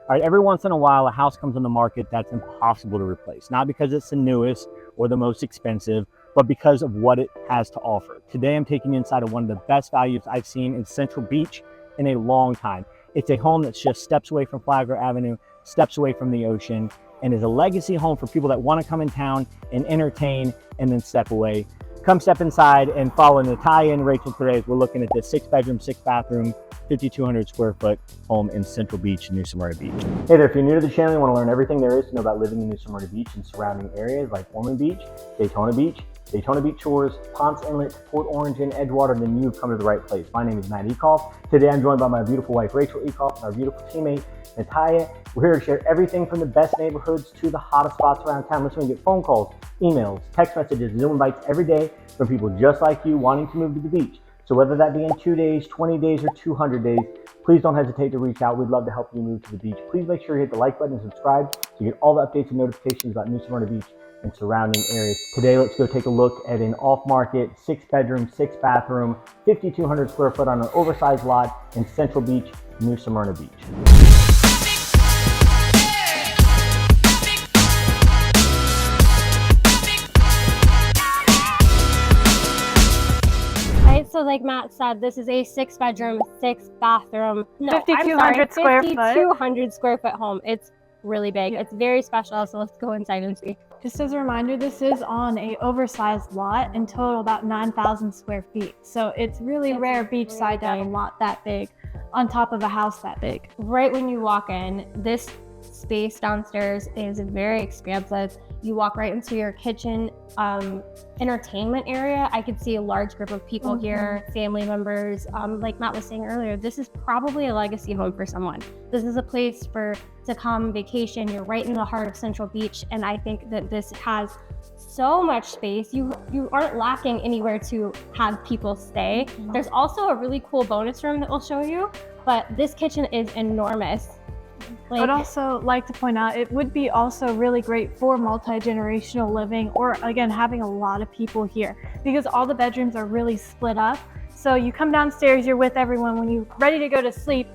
All right, every once in a while, a house comes on the market that's impossible to replace, not because it's the newest or the most expensive, but because of what it has to offer. Today, I'm taking you inside of one of the best values I've seen in Central Beach in a long time. It's a home that's just steps away from Flagler Avenue, steps away from the ocean, and is a legacy home for people that want to come in town and entertain and then step away. Come step inside and follow Natalia and Rachel today as we're looking at this 6-bedroom, 6-bathroom, 5,200 square foot home in Central Beach, New Smyrna Beach. Hey there, if you're new to the channel, you want to learn everything there is to know about living in New Smyrna Beach and surrounding areas like Ormond Beach, Daytona Beach Shores, Ponce Inlet, Port Orange, and Edgewater, then you've come to the right place. My name is Matt Ecoff. Today I'm joined by my beautiful wife, Rachel Ecoff, and our beautiful teammate, Natalia. We're here to share everything from the best neighborhoods to the hottest spots around town. Listen, we get phone calls, emails, text messages, Zoom invites every day from people just like you wanting to move to the beach. So whether that be in 2 days, 20 days, or 200 days, please don't hesitate to reach out. We'd love to help you move to the beach. Please make sure you hit the like button and subscribe so you get all the updates and notifications about New Smyrna Beach and surrounding areas. Today, let's go take a look at an off-market 6-bedroom, 6-bathroom, 5,200 square foot on an oversized lot in Central Beach, New Smyrna Beach. So like Matt said, this is a 6-bedroom, 6-bathroom, 5,200 square foot. 5,200 square foot home. It's really big. Yeah. It's very special. So let's go inside and see. Just as a reminder, this is on a oversized lot, in total about 9,000 square feet. So it's really rare beachside to have a lot that big on top of a house that big. Right when you walk in, this space downstairs is very expansive. You walk right into your kitchen entertainment area. I could see a large group of people here, family members. Like Matt was saying earlier, this is probably a legacy home for someone. This is a place to come vacation. You're right in the heart of Central Beach, and I think that this has so much space. You aren't lacking anywhere to have people stay. There's also a really cool bonus room that we'll show you, but this kitchen is enormous. I'd also like to point out, it would be also really great for multi-generational living, or again, having a lot of people here, because all the bedrooms are really split up. So you come downstairs, you're with everyone. When you're ready to go to sleep,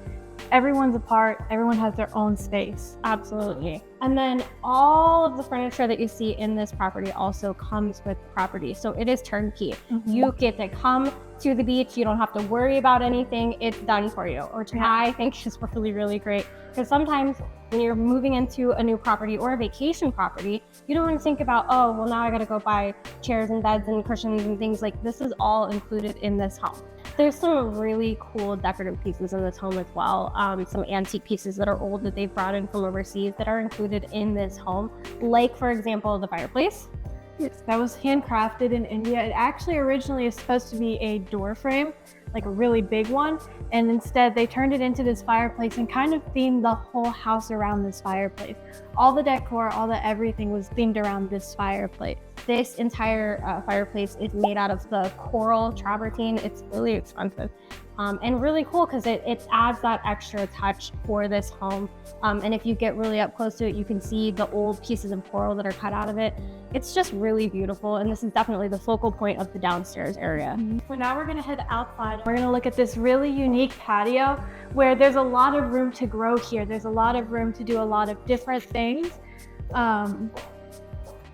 everyone's apart, everyone has their own space. Absolutely. And then all of the furniture that you see in this property also comes with the property. So it is turnkey. You get to come to the beach. You don't have to worry about anything. It's done for you, which I think is really, really great. Because sometimes when you're moving into a new property or a vacation property, you don't want to think about, oh, well, now I got to go buy chairs and beds and cushions and things. Like, this is all included in this home. There's some really cool decorative pieces in this home as well. Some antique pieces that are old that they've brought in from overseas that are included in this home. Like, for example, the fireplace. Yes, that was handcrafted in India. It actually originally is supposed to be a door frame, like a really big one. And instead they turned it into this fireplace and kind of themed the whole house around this fireplace. All the decor, all the everything was themed around this fireplace. This entire fireplace is made out of the coral travertine. It's really expensive and really cool because it adds that extra touch for this home. And if you get really up close to it, you can see the old pieces of coral that are cut out of it. It's just really beautiful. And this is definitely the focal point of the downstairs area. So now we're gonna head outside. We're gonna look at this really unique patio where there's a lot of room to grow here. There's a lot of room to do a lot of different things.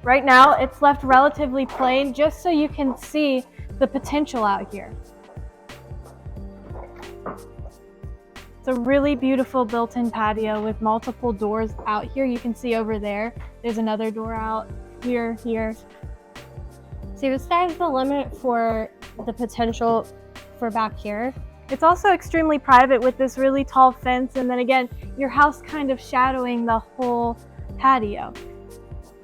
Right now, it's left relatively plain just so you can see the potential out here. It's a really beautiful built-in patio with multiple doors out here. You can see over there, there's another door out here. See, the sky's the limit for the potential for back here. It's also extremely private with this really tall fence, and then again, your house kind of shadowing the whole patio.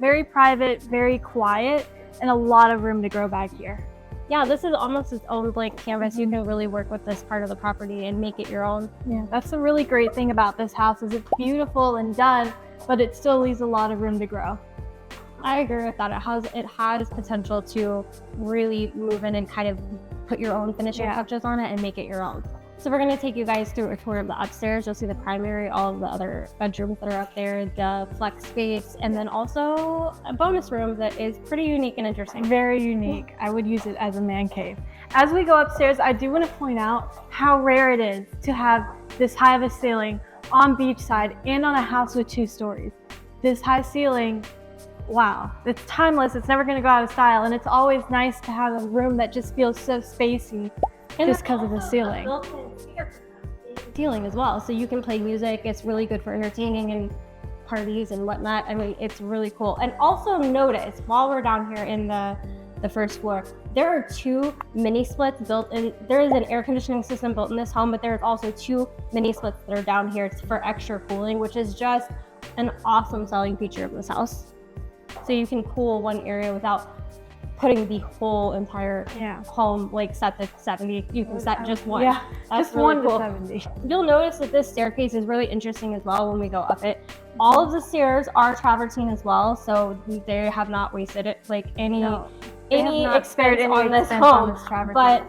Very private, very quiet, and a lot of room to grow back here. Yeah, this is almost its own blank canvas. You can really work with this part of the property and make it your own. Yeah, that's the really great thing about this house, is it's beautiful and done, but it still leaves a lot of room to grow. I agree with that. It has potential to really move in and kind of put your own finishing touches on it and make it your own. So we're going to take you guys through a tour of the upstairs. You'll see the primary, all of the other bedrooms that are up there, the flex space, and then also a bonus room that is pretty unique and interesting. Very unique. I would use it as a man cave. As we go upstairs, I do want to point out how rare it is to have this high of a ceiling on beachside and on a house with 2 stories. This high ceiling, wow, it's timeless. It's never going to go out of style. And it's always nice to have a room that just feels so spacey just because of the ceiling. Ceiling as well, so you can play music. It's really good for entertaining and parties and whatnot. I mean, it's really cool. And also notice, while we're down here in the first floor, there are 2 mini splits built in. There is an air conditioning system built in this home, but there's also 2 mini splits that are down here for extra cooling, which is just an awesome selling feature of this house. So you can cool one area without putting the whole entire home like set to 70. You can set just one. Yeah, that's just really 1 cool. to 70. You'll notice that this staircase is really interesting as well when we go up it. All of the stairs are travertine as well, so they have not wasted it like any expense on this home. But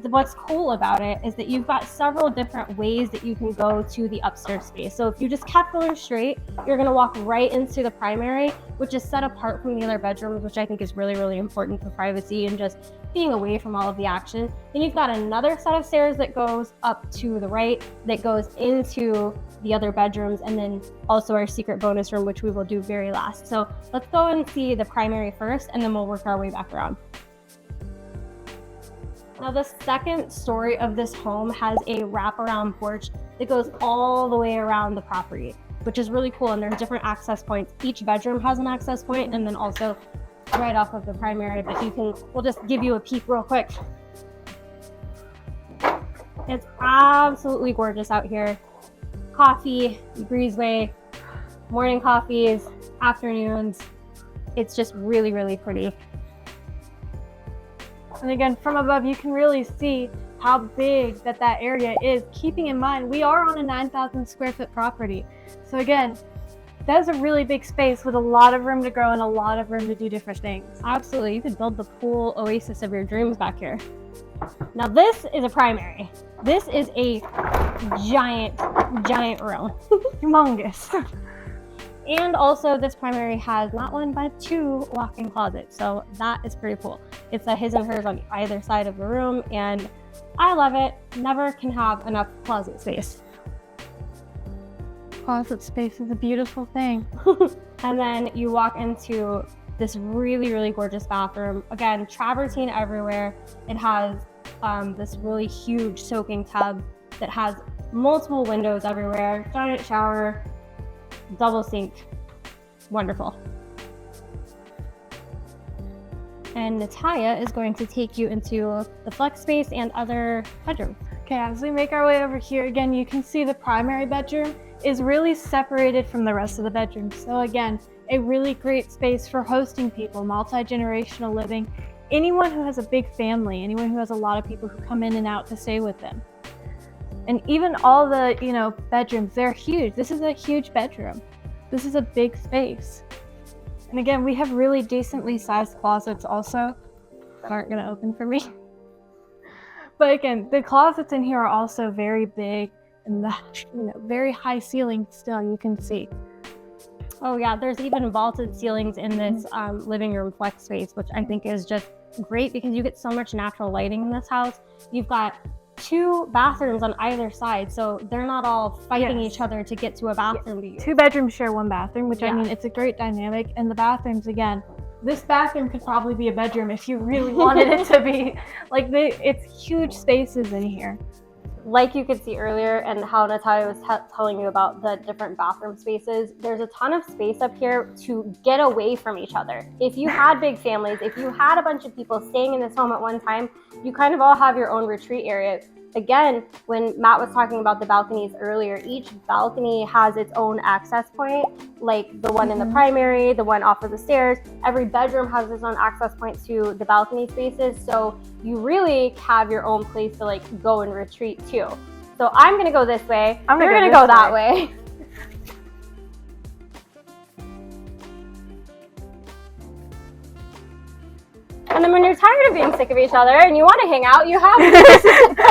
what's cool about it is that you've got several different ways that you can go to the upstairs space. So if you just kept going straight, you're going to walk right into the primary, which is set apart from the other bedrooms, which I think is really, really important for privacy and just being away from all of the action. Then you've got another set of stairs that goes up to the right that goes into the other bedrooms, and then also our secret bonus room, which we will do very last. So let's go and see the primary first, and then we'll work our way back around. Now, the second story of this home has a wraparound porch that goes all the way around the property, which is really cool. And there's different access points. Each bedroom has an access point, and then also right off of the primary. But we'll just give you a peek real quick. It's absolutely gorgeous out here. Coffee, breezeway, morning coffees, afternoons. It's just really, really pretty. And again, from above, you can really see how big that area is, keeping in mind we are on a 9,000 square foot property. So again, that's a really big space with a lot of room to grow and a lot of room to do different things. Absolutely. You could build the pool oasis of your dreams back here. Now, this is a primary. This is a giant room. Humongous. And also this primary has not 1 but 2 walk-in closets, so that is pretty cool. It's a his and hers on either side of the room, and I love it. Never can have enough closet space. Closet space is a beautiful thing. And then you walk into this really, really gorgeous bathroom. Again, travertine everywhere. It has this really huge soaking tub that has multiple windows everywhere, giant shower, double sink. Wonderful. And Natalia is going to take you into the flex space and other bedrooms. Okay, as we make our way over here, again, you can see the primary bedroom is really separated from the rest of the bedrooms. So again, a really great space for hosting people, multi-generational living, anyone who has a big family, anyone who has a lot of people who come in and out to stay with them. And even all the, bedrooms, they're huge. This is a huge bedroom. This is a big space. And again, we have really decently sized closets also that aren't gonna open for me. But again, the closets in here are also very big and very high ceilings still, you can see. Oh yeah, there's even vaulted ceilings in this living room flex space, which I think is just great because you get so much natural lighting in this house. You've got 2 bathrooms on either side, so they're not all fighting each other to get to a bathroom to use. 2 bedrooms share 1 bathroom, which I mean, it's a great dynamic. And the bathrooms, again, this bathroom could probably be a bedroom if you really wanted it to be. It's huge spaces in here. Like you could see earlier, and how Natalia was telling you about the different bathroom spaces, there's a ton of space up here to get away from each other. If you had big families, if you had a bunch of people staying in this home at one time, you kind of all have your own retreat area. Again, when Matt was talking about the balconies earlier, each balcony has its own access point, like the one in the primary, the one off of the stairs. Every bedroom has its own access point to the balcony spaces, so you really have your own place to go and retreat too. So I'm gonna go this way. You're gonna go that way. And then when you're tired of being sick of each other and you want to hang out, you have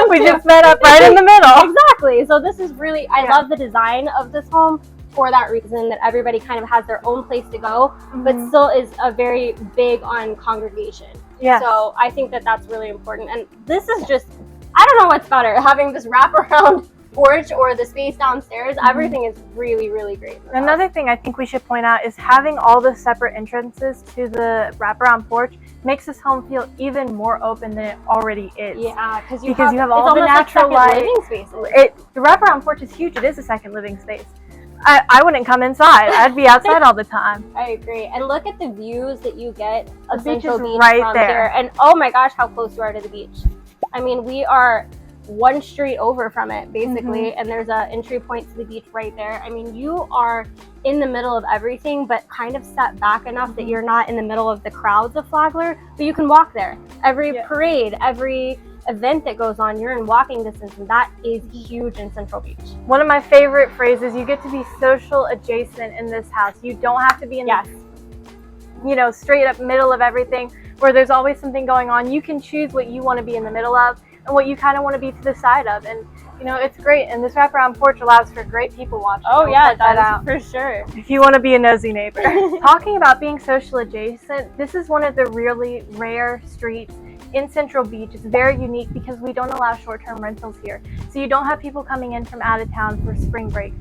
we just met up right in the middle. Exactly. So this is really, I love the design of this home for that reason, that everybody kind of has their own place to go, but still is a very big on congregation. Yes. So I think that that's really important. And this is just, I don't know what's better, having this wraparound porch or the space downstairs, everything is really, really great. Another thing I think we should point out is having all the separate entrances to the wraparound porch makes this home feel even more open than it already is. Yeah, because you have all the natural like light. Living spaces. The wraparound porch is huge. It is a second living space. I wouldn't come inside. I'd be outside all the time. I agree. And look at the views that you get of The beach Central is Beach right from there. here. And oh my gosh, how close you are to the beach. I mean, we are one street over from it, basically, and there's an entry point to the beach right there. I mean, you are in the middle of everything, but kind of set back enough that you're not in the middle of the crowds of Flagler, but you can walk there. Every parade, every event that goes on, you're in walking distance, and that is huge in Central Beach. One of my favorite phrases, you get to be social adjacent in this house. You don't have to be in the, straight up middle of everything where there's always something going on. You can choose what you want to be in the middle of and what you kind of want to be to the side of. And, it's great. And this wraparound porch allows for great people watching. Oh, yeah, that is for sure. If you want to be a nosy neighbor. Talking about being social adjacent, this is one of the really rare streets in Central Beach. It's very unique because we don't allow short-term rentals here. So you don't have people coming in from out of town for spring break,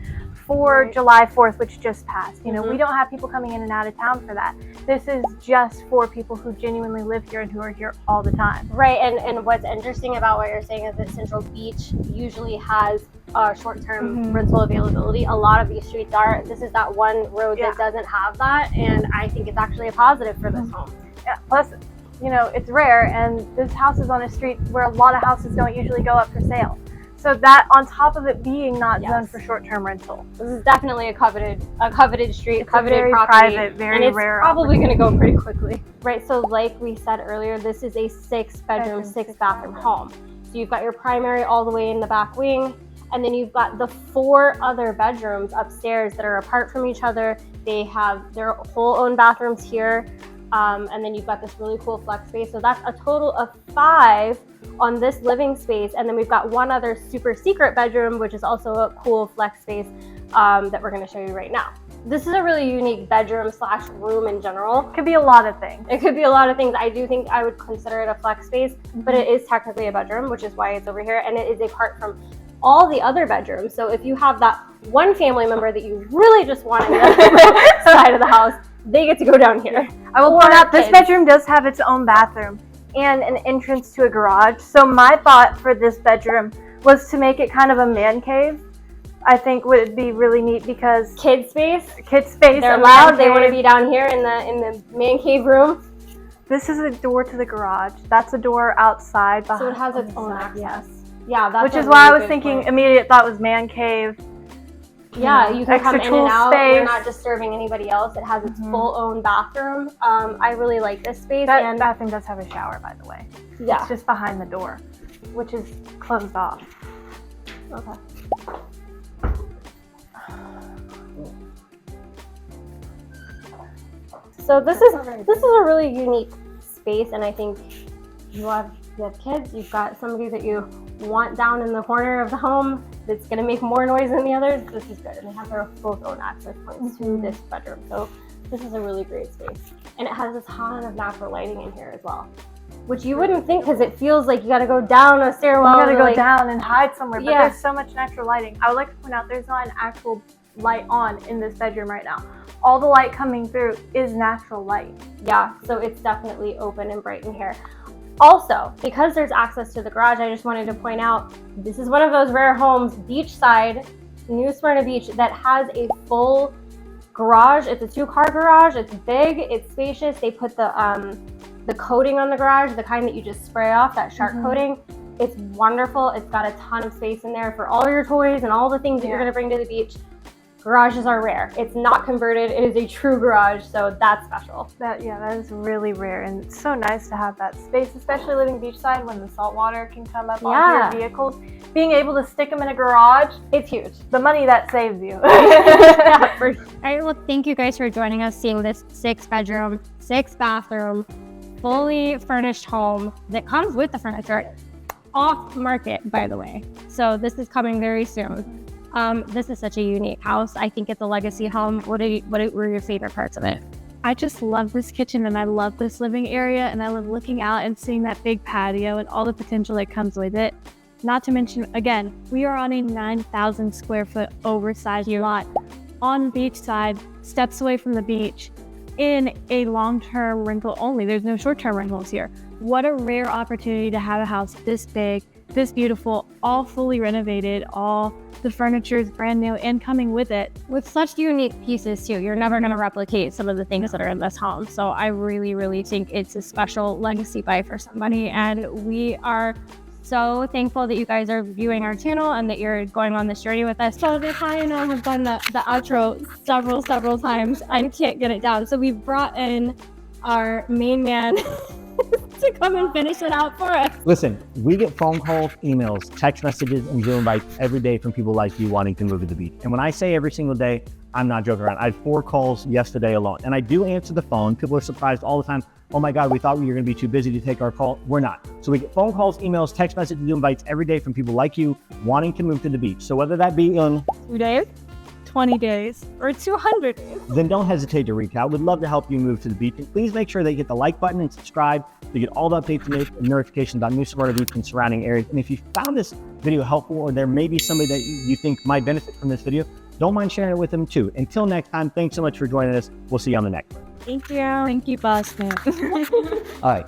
for July 4th, which just passed. We don't have people coming in and out of town for that. This is just for people who genuinely live here and who are here all the time. Right, and what's interesting about what you're saying is that Central Beach usually has short-term rental availability. A lot of these streets are. This is that one road that doesn't have that, and I think it's actually a positive for this home. Yeah, plus, it's rare, and this house is on a street where a lot of houses don't usually go up for sale. So that, on top of it being not zoned for short-term rental. This is definitely a coveted street, It's coveted very property, private, very and it's rare. probably going to go pretty quickly. Right, so like we said earlier, this is a 6-bedroom, 6-bathroom home. So you've got your primary all the way in the back wing, and then you've got the 4 other bedrooms upstairs that are apart from each other. They have their whole own bathrooms here, and then you've got this really cool flex space. So that's a total of 5 on this living space, and then we've got one other super secret bedroom, which is also a cool flex space that we're going to show you right now. This is a really unique bedroom / room in general. Could be a lot of things. It could be a lot of things. I do think I would consider it a flex space, but it is technically a bedroom, which is why it's over here, and it is apart from all the other bedrooms. So if you have that one family member that you really just want on the other side of the house, they get to go down here. I will point out, this bedroom does have its own bathroom and an entrance to a garage. So my thought for this bedroom was to make it kind of a man cave. I think would be really neat because Kid space. They're loud. They want to be down here in the man cave room. This is a door to the garage. That's a door outside. So it has its own access. Yes. Yeah, that's which is why I was thinking. Immediate thought was man cave. Yeah, you can come in and out. Space. You're not disturbing anybody else. It has its full own bathroom. I really like this space. That bathroom does have a shower, by the way. Yeah. It's just behind the door, which is closed off. Okay. So this is a really unique space, and I think you have kids, you've got somebody that you want down in the corner of the home that's going to make more noise than the others. This is good, and they have their both own access points to this bedroom. So this is a really great space, and it has a ton of natural lighting in here as well, which you wouldn't think because it feels like you got to go down a stairwell. You got to go down and hide somewhere, but Yeah. there's so much natural lighting. I would like to point out there's not an actual light on in this bedroom right now. All the light coming through is natural light. Yeah, so it's definitely open and bright in here. Also, because there's access to the garage, I just wanted to point out, this is one of those rare homes, beachside, New Smyrna Beach, that has a full garage. It's a 2-car garage. It's big, it's spacious. They put the coating on the garage, the kind that you just spray off, that shark coating. It's wonderful. It's got a ton of space in there for all your toys and all the things that you're going to bring to the beach. Garages are rare. It's not converted. It is a true garage, so that's special. That is really rare, and it's so nice to have that space, especially living beachside when the salt water can come up onto your vehicles. Being able to stick them in a garage, it's huge. The money that saves you. Yeah, for sure. All right, well, thank you guys for joining us, seeing this 6-bedroom, 6-bathroom, fully furnished home that comes with the furniture, off market, by the way. So this is coming very soon. This is such a unique house. I think it's a legacy home. What were your favorite parts of it? I just love this kitchen, and I love this living area, and I love looking out and seeing that big patio and all the potential that comes with it. Not to mention, again, we are on a 9,000 square foot oversized lot on beachside, steps away from the beach, in a long-term rental only. There's no short-term rentals here. What a rare opportunity to have a house this big, this beautiful, all fully renovated, all the furniture is brand new and coming with it. With such unique pieces too. You're never going to replicate some of the things that are in this home. So I really, really think it's a special legacy buy for somebody. And we are so thankful that you guys are viewing our channel and that you're going on this journey with us. So Nakai and I have done the outro several times. I can't get it down. So we've brought in our main man to come and finish it out for us. Listen, we get phone calls, emails, text messages, and Zoom invites every day from people like you wanting to move to the beach. And when I say every single day, I'm not joking around. I had 4 calls yesterday alone, and I do answer the phone. People are surprised all the time. Oh my God, we thought we were going to be too busy to take our call. We're not. So we get phone calls, emails, text messages, Zoom invites every day from people like you wanting to move to the beach. So whether that be in 2 days, 20 days, or 200 days. then don't hesitate to reach out. We'd love to help you move to the beach. And please make sure that you hit the like button and subscribe to get all the updates and notifications on new Smyrna Beach and surrounding areas. And if you found this video helpful, or there may be somebody that you think might benefit from this video, don't mind sharing it with them too. Until next time, thanks so much for joining us. We'll see you on the next one. Thank you. Thank you, boss man. All right.